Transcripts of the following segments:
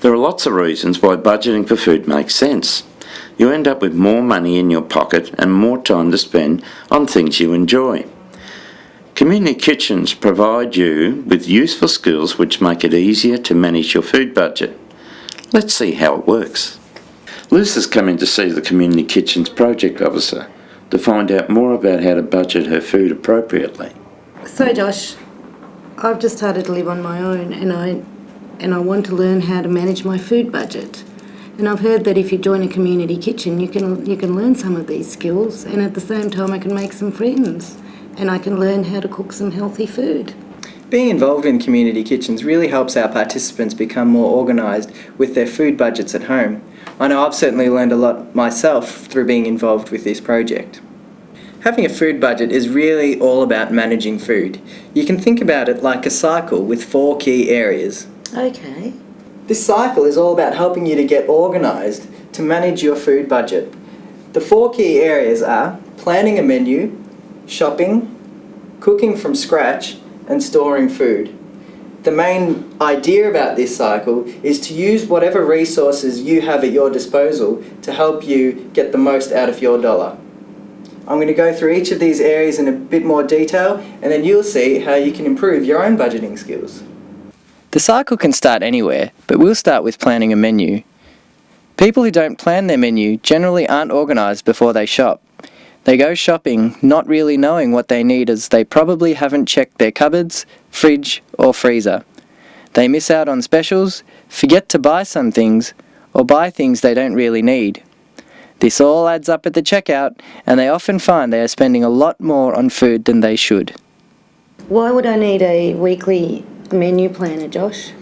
There are lots of reasons why budgeting for food makes sense. You end up with more money in your pocket and more time to spend on things you enjoy. Community kitchens provide you with useful skills which make it easier to manage your food budget. Let's see how it works. Liz has come in to see the Community Kitchens project officer to find out more about how to budget her food appropriately. So Josh, I've just started to live on my own and I want to learn how to manage my food budget. And I've heard that if you join a community kitchen, you can learn some of these skills, and at the same time I can make some friends and I can learn how to cook some healthy food. Being involved in community kitchens really helps our participants become more organised with their food budgets at home. I know I've certainly learned a lot myself through being involved with this project. Having a food budget is really all about managing food. You can think about it like a cycle with 4 key areas. Okay. This cycle is all about helping you to get organised to manage your food budget. The 4 key areas are planning a menu, shopping, cooking from scratch, and storing food. The main idea about this cycle is to use whatever resources you have at your disposal to help you get the most out of your dollar. I'm going to go through each of these areas in a bit more detail, and then you'll see how you can improve your own budgeting skills. The cycle can start anywhere, but we'll start with planning a menu. People who don't plan their menu generally aren't organised before they shop. They go shopping not really knowing what they need, as they probably haven't checked their cupboards, fridge or freezer. They miss out on specials, forget to buy some things, or buy things they don't really need. This all adds up at the checkout, and they often find they are spending a lot more on food than they should. Why would I need a weekly menu planner, Josh?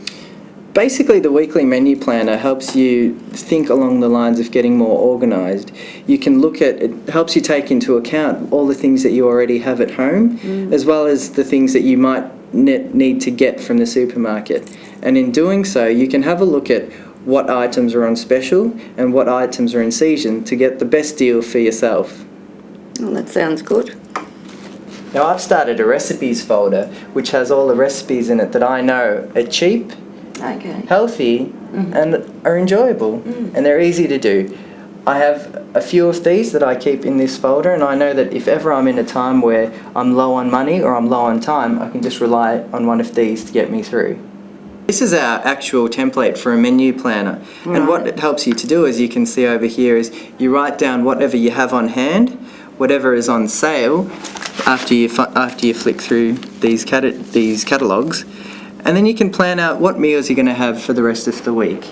Basically, the weekly menu planner helps you think along the lines of getting more organised. You can look at, it helps you take into account all the things that you already have at home, as well as the things that you might need to get from the supermarket. And in doing so, you can have a look at what items are on special and what items are in season to get the best deal for yourself. Oh, that sounds good. Now, I've started a recipes folder which has all the recipes in it that I know are cheap, healthy, and are enjoyable, and they're easy to do. I have a few of these that I keep in this folder, and I know that if ever I'm in a time where I'm low on money or I'm low on time, I can just rely on one of these to get me through. This is our actual template for a menu planner, and what it helps you to do, as you can see over here, is you write down whatever you have on hand, whatever is on sale after you flick through these catalogues, and then you can plan out what meals you're going to have for the rest of the week.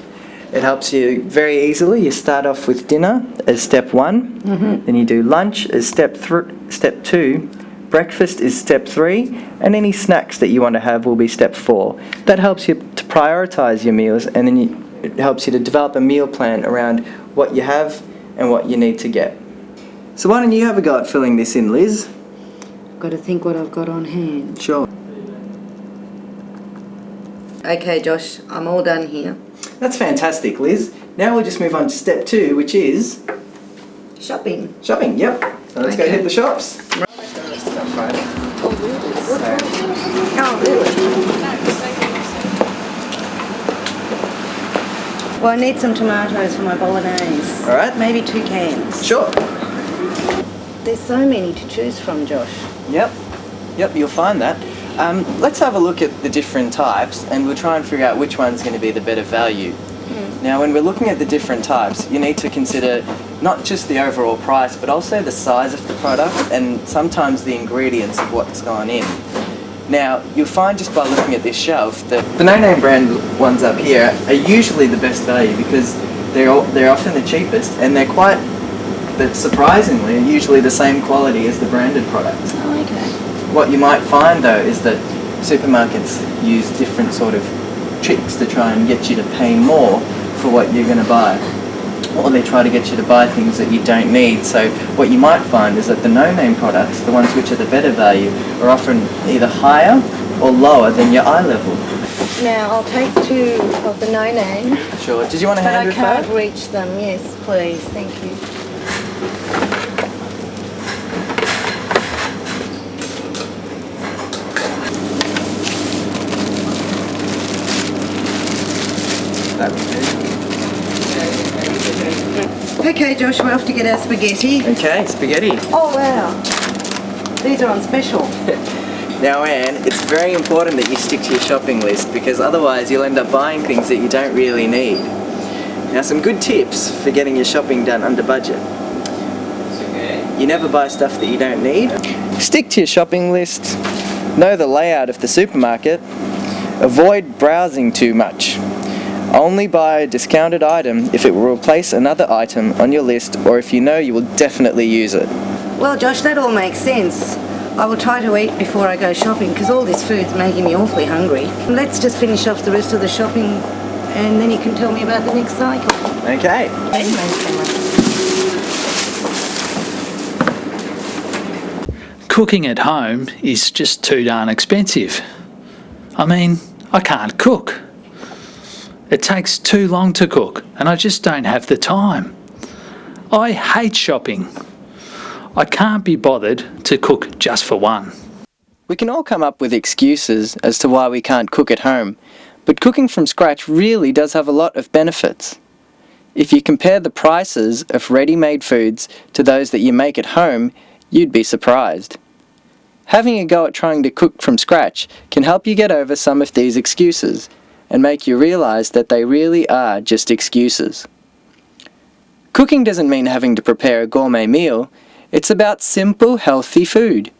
It helps you very easily. You start off with dinner as step 1, then you do lunch as step 2, breakfast is step 3, and any snacks that you want to have will be step 4. That helps you to prioritise your meals, and then it helps you to develop a meal plan around what you have and what you need to get. So why don't you have a go at filling this in, Liz? I've got to think what I've got on hand. Sure. Okay, Josh, I'm all done here. That's fantastic, Liz. Now we'll just move on to step 2, which is Shopping. shopping. Yep. So let's go hit the shops. Oh, really? Well, I need some tomatoes for my bolognese. All right. Maybe 2 cans. Sure. There's so many to choose from, Josh. Yep, you'll find that. Let's have a look at the different types, and we'll try and figure out which one's going to be the better value. Now, when we're looking at the different types, you need to consider not just the overall price, but also the size of the product and sometimes the ingredients of what's gone in. Now, you'll find just by looking at this shelf that the no-name brand ones up here are usually the best value because they're often the cheapest, and they're surprisingly are usually the same quality as the branded products. Oh, okay. What you might find though is that supermarkets use different sort of tricks to try and get you to pay more for what you're going to buy, or they try to get you to buy things that you don't need. So what you might find is that the no-name products, the ones which are the better value, are often either higher or lower than your eye level. Now, I'll take 2 of the no-name. Sure. Did you want a hand with that? But I can't reach them. Yes, please. Thank you. That would Okay, Josh, we're off to get our spaghetti. do. Okay, spaghetti. Oh, wow. These are on special. Now, Anne, it's very important that you stick to your shopping list because otherwise you'll end up buying things that you don't really need. Now, some good tips for getting your shopping done under budget. You never buy stuff that you don't need. Stick to your shopping list. Know the layout of the supermarket. Avoid browsing too much. Only buy a discounted item if it will replace another item on your list or if you know you will definitely use it. Well, Josh, that all makes sense. I will try to eat before I go shopping because all this food's making me awfully hungry. Let's just finish off the rest of the shopping and then you can tell me about the next cycle. Okay. Cooking at home is just too darn expensive. I mean, I can't cook. It takes too long to cook and I just don't have the time. I hate shopping. I can't be bothered to cook just for one. We can all come up with excuses as to why we can't cook at home, but cooking from scratch really does have a lot of benefits. If you compare the prices of ready-made foods to those that you make at home, you'd be surprised. Having a go at trying to cook from scratch can help you get over some of these excuses and make you realise that they really are just excuses. Cooking doesn't mean having to prepare a gourmet meal. It's about simple, healthy food.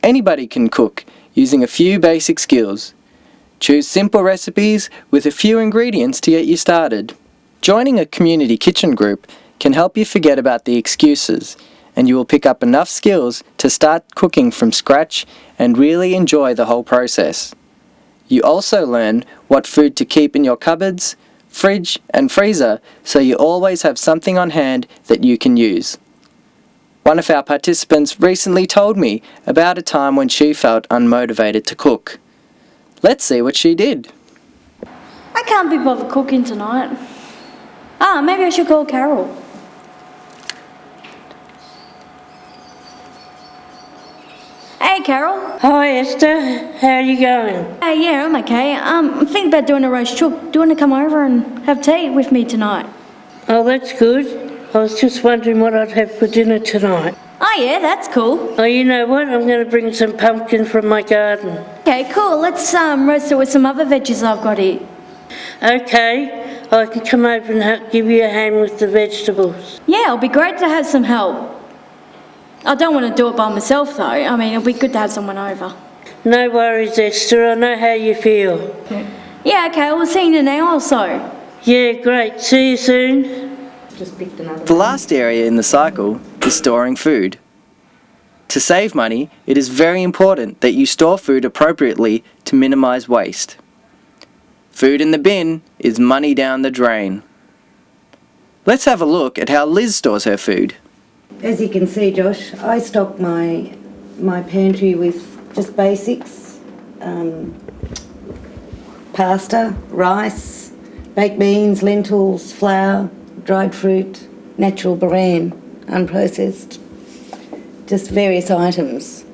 Anybody can cook using a few basic skills. Choose simple recipes with a few ingredients to get you started. Joining a community kitchen group can help you forget about the excuses, and you will pick up enough skills to start cooking from scratch and really enjoy the whole process. You also learn what food to keep in your cupboards, fridge and freezer so you always have something on hand that you can use. One of our participants recently told me about a time when she felt unmotivated to cook. Let's see what she did. I can't be bothered cooking tonight. Maybe I should call Carol. Hey, Carol. Hi, Esther. How are you going? Yeah, I'm okay. I'm thinking about doing a roast chook. Do you want to come over and have tea with me tonight? Oh, that's good. I was just wondering what I'd have for dinner tonight. Oh, yeah, that's cool. Oh, you know what? I'm going to bring some pumpkin from my garden. Okay, cool. Let's roast it with some other veggies I've got here. Okay, I can come over and give you a hand with the vegetables. Yeah, it'll be great to have some help. I don't want to do it by myself, though. I mean, it'll be good to have someone over. No worries, Esther. I know how you feel. Yeah, okay. We'll see you in an hour or so. Yeah, great. See you soon. The last area in the cycle is storing food. To save money, it is very important that you store food appropriately to minimise waste. Food in the bin is money down the drain. Let's have a look at how Liz stores her food. As you can see, Josh, I stock my pantry with just basics. Pasta, rice, baked beans, lentils, flour, dried fruit, natural bran, unprocessed. Just various items.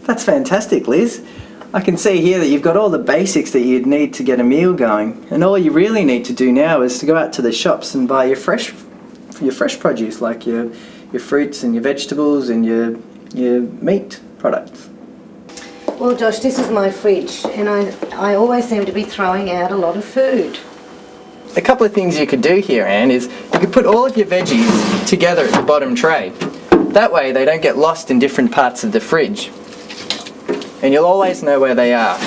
That's fantastic, Liz. I can see here that you've got all the basics that you'd need to get a meal going, and all you really need to do now is to go out to the shops and buy your fresh produce, like your fruits and your vegetables and your meat products. Well, Josh, this is my fridge, and I always seem to be throwing out a lot of food. A couple of things you could do here, Anne, is you could put all of your veggies together at the bottom tray. That way they don't get lost in different parts of the fridge. And you'll always know where they are.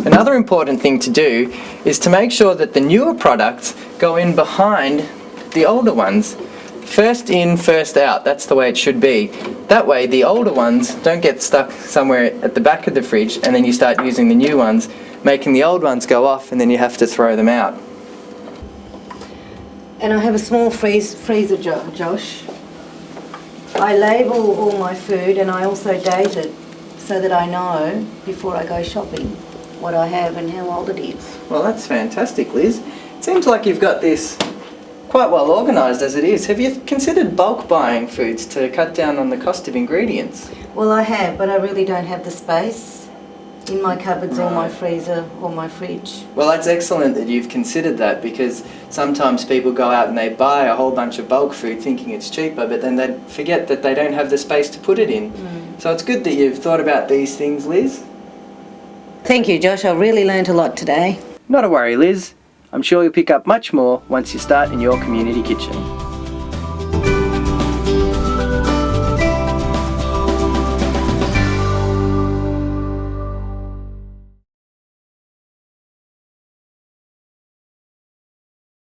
Another important thing to do is to make sure that the newer products go in behind the older ones. First in, first out. That's the way it should be. That way the older ones don't get stuck somewhere at the back of the fridge and then you start using the new ones, making the old ones go off and then you have to throw them out. And I have a small freezer, Josh. I label all my food and I also date it so that I know before I go shopping what I have and how old it is. Well, that's fantastic, Liz. It seems like you've got this quite well organised as it is. Have you considered bulk buying foods to cut down on the cost of ingredients? Well, I have, but I really don't have the space. in my cupboards or my freezer or my fridge. Well, that's excellent that you've considered that, because sometimes people go out and they buy a whole bunch of bulk food thinking it's cheaper, but then they forget that they don't have the space to put it in. So it's good that you've thought about these things, Liz. Thank you, Josh. I really learnt a lot today. Not a worry, Liz. I'm sure you'll pick up much more once you start in your community kitchen.